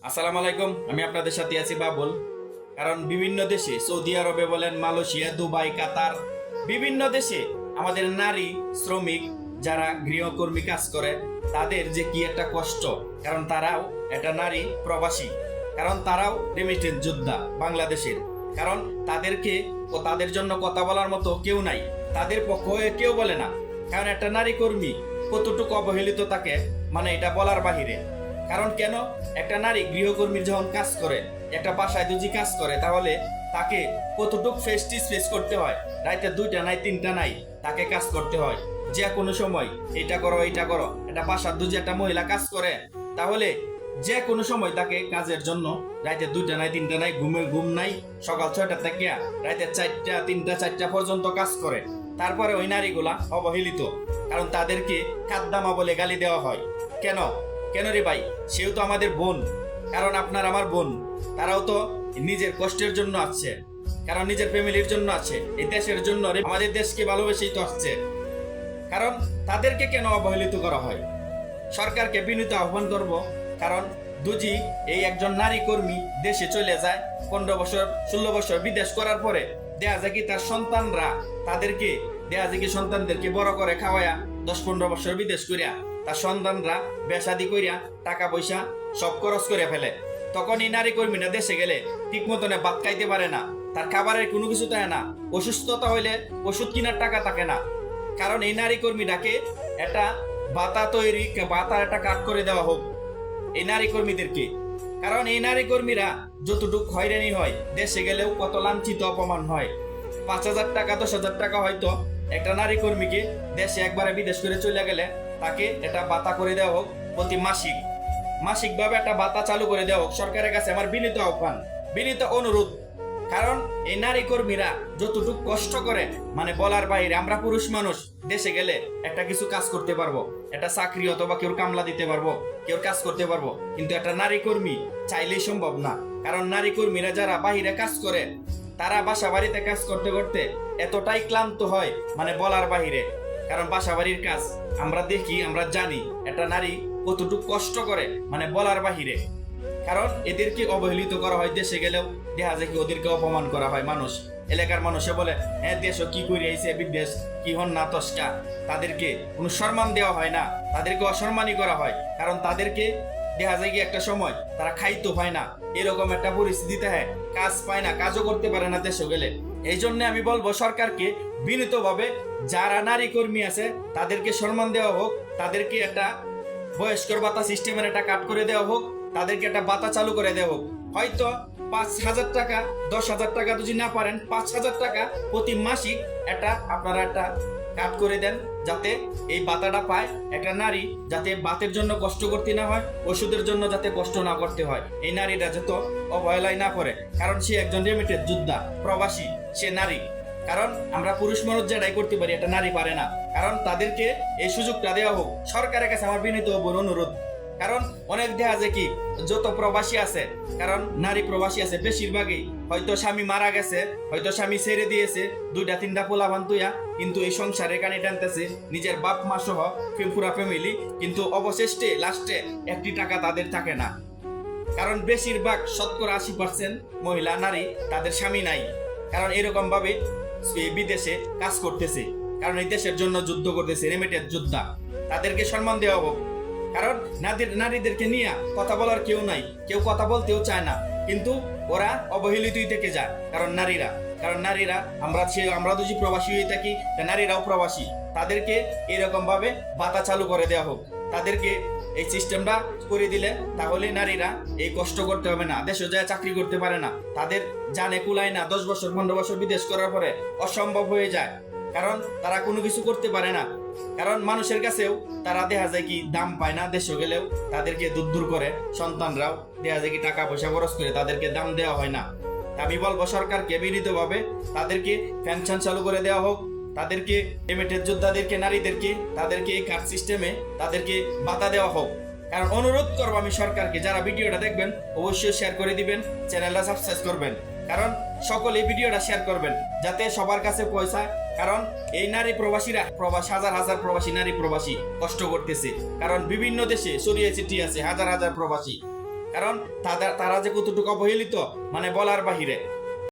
আসসালামু আলাইকুম। আমি আপনাদের সাথে আছি বাবুল। কারণ বিভিন্ন দেশে, সৌদি আরবে বলেন, মালয়েশিয়া, দুবাই, কাতার, বিভিন্ন দেশে আমাদের নারী শ্রমিক যারা গৃহকর্মী কাজ করে তাদের যে কি একটা কষ্ট। কারণ তারাও একটা নারী প্রবাসী, কারণ তারাও রেমিটেন্স যোদ্ধা বাংলাদেশের। কারণ তাদেরকে ও তাদের জন্য কথা বলার মতো কেউ নাই, তাদের পক্ষে কেউ বলে না। কারণ একটা নারী কর্মী কতটুকু অবহেলিত থাকে, মানে এটা বলার বাহিরে। কারণ কেন, একটা নারী গৃহকর্মীর যখন কাজ করে, একটা বাসায় যদি কাজ করে, তাহলে তাকে কতটুকু ফেস করতে হয়। রাইতে 2টা নাই 3টা নাই, তাকে কাজ করতে হয় যে কোনো সময়। এটা করো এটা করো, একটা বাসার যদি একটা মহিলা কাজ করে, তাহলে যে কোনো সময় তাকে কাজের জন্য রাইতে 2টা নাই 3টা নাই, ঘুমের ঘুম নাই, সকাল 6টা থেকে রাইতে 4টা 3টা 4টা পর্যন্ত কাজ করে। তারপরে ওই নারীগুলা অবহেলিত, কারণ তাদেরকে খাদ্দামা বলে গালি দেওয়া হয়। কেন কেন রে ভাই, সেও তো আমাদের বোন। কারণ আপনার আমার বোন, তারাও তো নিজের কষ্টের জন্য আসছে, কারণ নিজের ফ্যামিলির জন্য আছে, এই দেশের জন্য, আমাদের দেশকে ভালোবেসেই তো আসছে। কারণ তাদেরকে কেন অবহেলিত করা হয়? সরকারকে বিনীত আহ্বান করব, কারণ যদি এই একজন নারী কর্মী দেশে চলে যায় 15 বছর 16 বছর বিদেশ করার পরে, দেখা যায় কি তার সন্তানরা তাদেরকে দেখা যায় কি সন্তানদেরকে বড় করে খাওয়ায়া 10-15 বছর বিদেশ করিয়া তার সন্তানরা বেসাদি করিয়া টাকা পয়সা সব খরচ করে ফেলে। তখন এই নারী কর্মীরা দেশে গেলে ঠিক মতনে ভাত খাইতে পারে না, তার খাবারের কোনো কিছু থাকে না, অসুস্থতা হইলে ওষুধ কেনার টাকা থাকে না। কারণ এই নারী কর্মীটাকে একটা বাতার একটা কাট করে দেওয়া হোক এই নারী কর্মীদেরকে। কারণ এই নারী কর্মীরা যতটুকু হয়রানি হয়, দেশে গেলেও কত লাঞ্ছিত অপমান হয়। 5,000 টাকা 10,000 টাকা হয়তো একটা নারী কর্মীকে দেশে একবারে বিদেশ করে চলে গেলে তাকে একটা ভাতা করে দেওয়া হোক, প্রতি মাসিকভাবে একটা ভাতা চালু করে দেওয়া হোক। সরকারের কাছে আমার বিনীত আহ্বান, বিনীত অনুরোধ। কারণ এই নারী কর্মীরা যতটুকু কষ্ট করে, মানে বলার বাইরে। আমরা পুরুষ মানুষ দেশে গেলে একটা কিছু কাজ করতে পারবো, একটা চাকরি অথবা কেউ কামলা দিতে পারবো, কেউ কাজ করতে পারবো, কিন্তু একটা নারী কর্মী চাইলেই সম্ভব না। কারণ নারী কর্মীরা যারা বাহিরে কাজ করে, তারা বাসা বাড়িতে কাজ করতে করতে এতটাই ক্লান্ত হয়, মানে বলার বাহিরে। কারণ বাসা বাড়ির কাজ আমরা দেখি, আমরা জানি একটা নারী কতটুকু কষ্ট করে, মানে বলার বাহিরে। কারণ এদেরকে অবহেলিত করা হয়, দেশে গেলেও দেখা যায় কি ওদেরকে অপমান করা হয়। মানুষ, এলাকার মানুষে বলে, হ্যাঁ দেশ কি করে আইছে, বিদেশ কি হন না তস্কা। তাদেরকে কোনো সম্মান দেওয়া হয় না, তাদেরকে অসম্মানই করা হয়। কারণ তাদেরকে দেখা যায় কি একটা সময় তারা খাইতো পায় না, এরকম একটা পরিস্থিতিতে হ্যাঁ কাজ পায় না, কাজও করতে পারে না দেশে গেলে। এই জন্য আমি বলবো সরকারকে বিনীতভাবে, যারা নারী কর্মী আছে তাদেরকে সম্মান দেওয়া হোক, তাদেরকে একটা বয়স্কর ভাতা সিস্টেমের একটা কাট করে দেওয়া হোক, তাদেরকে একটা ভাতা চালু করে দেওয়া হোক। হয়তো 5,000 টাকা 10,000 টাকা যদি না পারেন, 5,000 টাকা প্রতি মাসিক একটা আপনারা একটা কাট করে দেন, যাতে এই ভাতাটা পায় একটা নারী, যাতে ভাতের জন্য কষ্ট করতে না হয়, ওষুধের জন্য যাতে কষ্ট না করতে হয়। এই নারীটা যত অবহেলায় না করে, কারণ সে একজন রেমিটেন্স যোদ্ধা, প্রবাসী, সে নারী। কারণ আমরা পুরুষ মানুষ যেটাই করতে পারি, একটা নারী পারে না। কারণ তাদেরকে এই সুযোগটা দেওয়া হোক। সরকারের কাছে আমার বিনীত অনুরোধ। কারণ অনেক দেখা যায় কি যত প্রবাসী আছে, কারণ নারী প্রবাসী আছে বেশিরভাগই হয়তো স্বামী মারা গেছে, হয়তো স্বামী ছেড়ে দিয়েছে, 2টা 3টা পোলাপান তুইয়া, কিন্তু এই সংসারে কানে টানতেছে নিজের বাপ মা সহ পুরা ফ্যামিলি, কিন্তু অবশেষে লাস্টে 1টি টাকা তাদের থাকে না। কারণ বেশিরভাগ 70-80% মহিলা নারী তাদের স্বামী নাই। কারণ এরকম ভাবে বিদেশে কাজ করতেছে, কারণ এই দেশের জন্য যুদ্ধ করতেছে, রেমিটেন্স যোদ্ধা। তাদেরকে সম্মান দেওয়া হোক। কারণ নারীদেরকে নিয়ে কথা বলার কেউ নাই, কেউ কথা বলতেও চায় না, কিন্তু ওরা অবহেলিতই থেকে যায়। কারণ নারীরা আমরা যদি প্রবাসী হয়ে থাকি, নারীরাও প্রবাসী। তাদেরকে এরকম ভাবে ভাতা চালু করে দেওয়া হোক, তাদেরকে এই সিস্টেমটা করে দিলে তাহলে নারীরা এই কষ্ট করতে হবে না, দেশে যায় চাকরি করতে পারে না, তাদের জানে কুলায় না। 10 বছর 15 বছর বিদেশ করার পরে অসম্ভব হয়ে যায়, কারণ তারা কোনো কিছু করতে পারে না। কারণ মানুষের কাছেও তারা দেখা যায় কি দাম পায় না, দেশে গেলেও তাদেরকে দূর করে, সন্তানরাও দেখা যায় কি টাকা পয়সা খরচ করে তাদেরকে দাম দেওয়া হয় না। আমি বলবো সরকারকে বিনীতভাবে তাদেরকে পেনশন চালু করে দেওয়া হোক, তাদেরকে রেমিটেন্স যোদ্ধাদেরকে, নারীদেরকে তাদেরকে এই কার্ড সিস্টেমে তাদেরকে ভাতা দেওয়া হোক। কারণ অনুরোধ করবো আমি সরকারকে, যারা ভিডিওটা দেখবেন অবশ্যই শেয়ার করে দিবেন, চ্যানেলটা সাবস্ক্রাইব করবেন। কারণ সকলে ভিডিওটা শেয়ার করবেন যাতে সবার কাছে পৌঁছায়। কারণ এই নারী প্রবাসীরা হাজার হাজার প্রবাসী নারী প্রবাসী কষ্ট করতেছে, কারণ বিভিন্ন দেশে ছড়িয়ে ছিটিয়ে আছে হাজার হাজার প্রবাসী। কারণ তারা যে কতটুকু অবহেলিত মানে বলার বাহিরে।